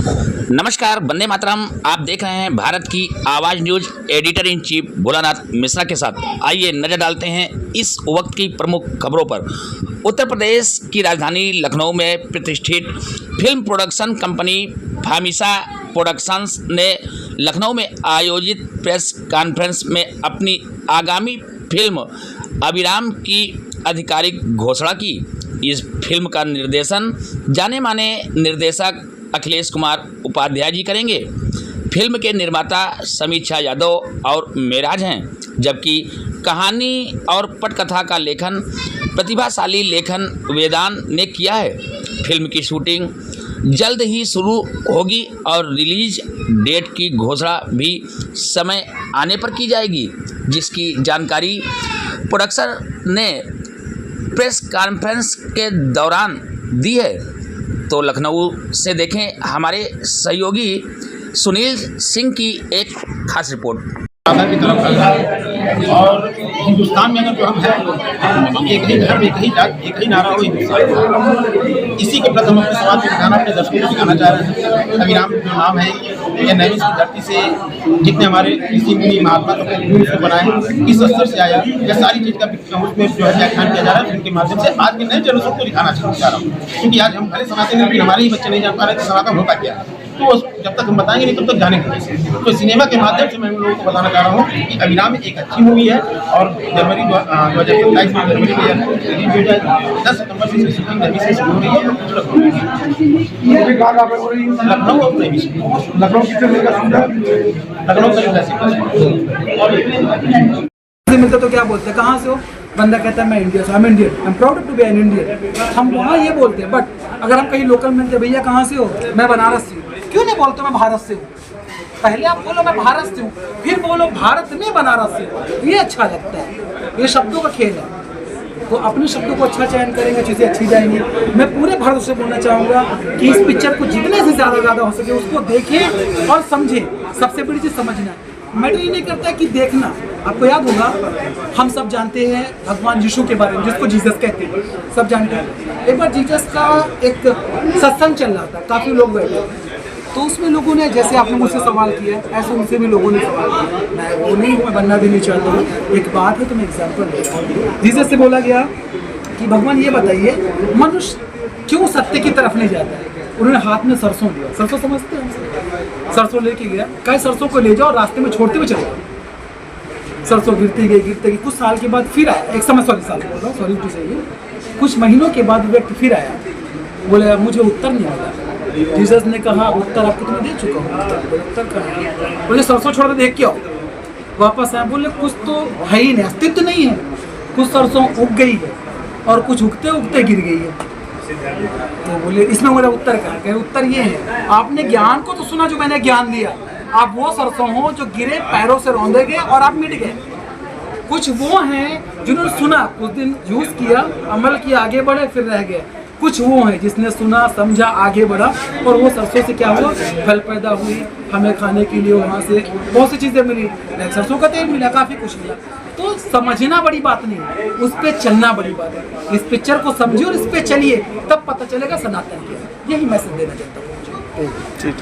नमस्कार, वंदे मातरम। आप देख रहे हैं भारत की आवाज़ news. Editor in chief Bholanath Mishra के साथ आइए नज़र डालते हैं इस वक्त की प्रमुख खबरों पर। उत्तर प्रदेश की राजधानी लखनऊ में प्रतिष्ठित फिल्म प्रोडक्शन कंपनी फामिसा प्रोडक्शंस ने लखनऊ में आयोजित प्रेस कॉन्फ्रेंस में अपनी आगामी फिल्म अभिराम की आधिकारिक घोषणा की। इस फिल्म का निर्देशन जाने माने निर्देशक अखिलेश कुमार उपाध्याय जी करेंगे। फिल्म के निर्माता समीक्षा यादव और मेराज हैं, जबकि कहानी और पटकथा का लेखन प्रतिभाशाली लेखन वेदांत ने किया है। फिल्म की शूटिंग जल्द ही शुरू होगी और रिलीज डेट की घोषणा भी समय आने पर की जाएगी, जिसकी जानकारी प्रोडक्शन ने प्रेस कॉन्फ्रेंस के दौरान दी है। तो लखनऊ से देखें हमारे सहयोगी सुनील सिंह की एक खास रिपोर्ट। की तरफ और हिंदुस्तान में अगर जो हम हैं एक ही धर्म, एक ही जात, एक ही नारा हो हिंदुस्तान, इसी के प्रति हम अपने समाज को दिखाना, अपने दर्शकों को दिखाना चाह रहे हैं। अभिराम जो नाम है ये नैमिष की धरती से जितने हमारे ऋषि मुनि महात्मा को बनाए, इस स्तर से आया। यह सारी चीज़ का उसमें जो है व्याख्यान किया जा रहा है। उनके माध्यम से आज के नए जनरेशन को दिखाना चाह रहा हूँ, क्योंकि आज हम भले सनातन हैं, लेकिन हमारे ही बच्चे नहीं जान पा रहे कि सनातन होता क्या है। तो जब तक हम बताएंगे नहीं तब तक जानेंगे कैसे। तो सिनेमा के माध्यम से मैं उन लोगों को बताना चाह रहा हूँ कि अभिराम एक अच्छी मूवी है और जनवरी 2027 में जनवरी में रिलीज हो जाएगी। 10 सितंबर से शूटिंग नवी से शुरू हो रही है। लखनऊ और नवी से मिलता तो क्या बोलते हैं, कहाँ से हो? बंदा कहता है मैं इंडिया से, I am Indian, I am proud to be an Indian. हम वहाँ ये बोलते हैं, बट अगर हम कहीं लोकल मिलते, भैया कहाँ से हो? मैं बनारस से हूँ। क्यों नहीं बोलते मैं भारत से हूँ? पहले आप बोलो मैं भारत से हूँ, फिर बोलो भारत में बनारस से हूँ। ये अच्छा लगता है, ये शब्दों का खेल है। तो अपने शब्दों को अच्छा चयन करेंगे, चीज़ें अच्छी जाएंगी। मैं पूरे भारत से बोलना चाहूँगा कि इस पिक्चर को जितने से ज़्यादा हो सके उसको देखें और समझें। सबसे बड़ी चीज़ समझना। मैटर ये नहीं करता है कि देखना। आपको याद होगा, हम सब जानते हैं भगवान यीशु के बारे में, जिसको जीसस कहते हैं, सब जानते हैं। एक बार जीसस का एक सत्संग चल रहा था, काफ़ी लोग बैठे, तो उसमें लोगों ने, जैसे आपने मुझसे सवाल किया, ऐसे उनसे भी लोगों ने सवाल किया। मैं वो नहीं हूँ, मैं बनना भी नहीं चाहता हूँ। एक बात है तो मैं एग्जाम्पल दे रहा हूँ। जीसस से बोला गया कि भगवान ये बताइए, मनुष्य क्यों सत्य की तरफ नहीं जाता है? उन्होंने हाथ में सरसों दिया। सरसों समझते हैं? सरसों लेके गया, कई सरसों को ले जाओ, रास्ते में छोड़ते हुए चले गए। सरसों गिरती गई। कुछ साल के बाद फिर आया, एक समय, सॉरी टू से, कुछ महीनों के बाद व्यक्ति फिर आया, बोले मुझे उत्तर नहीं मिला। जीसस ने कहा उत्तर आपको तो मैं दे चुका हूँ, उत्तर कहाँ? बोले सरसों छोड़ के देख के आओ। वापस आया, बोले कुछ तो है ही नहीं, अस्तित्व नहीं है। कुछ सरसों उग गई है और कुछ उगते उगते गिर गई है। तो बोले इसमें मेरा उत्तर कहाँ? कहे उत्तर ये है, आपने ज्ञान को तो सुना जो मैंने ज्ञान दिया। आप वो सरसों हो जो गिरे, पैरों से रौंदे गए और आप मिट गए। कुछ वो हैं जिन्होंने सुना, कुछ दिन यूज किया, अमल किया, आगे बढ़े, फिर रह गए। कुछ वो हैं जिसने सुना, समझा, आगे बढ़ा, और वो सरसों से क्या हुआ? फल पैदा हुई, हमें खाने के लिए वहाँ से बहुत सी चीज़ें मिली। सरसों का तेल मिला, काफ़ी कुछ मिला। तो समझना बड़ी बात नहीं है, उस पर चलना बड़ी बात है। इस पिक्चर को समझिए और इस पर चलिए, तब पता चलेगा सनातन क्या है। यही मैसेज देना चाहता हूँ।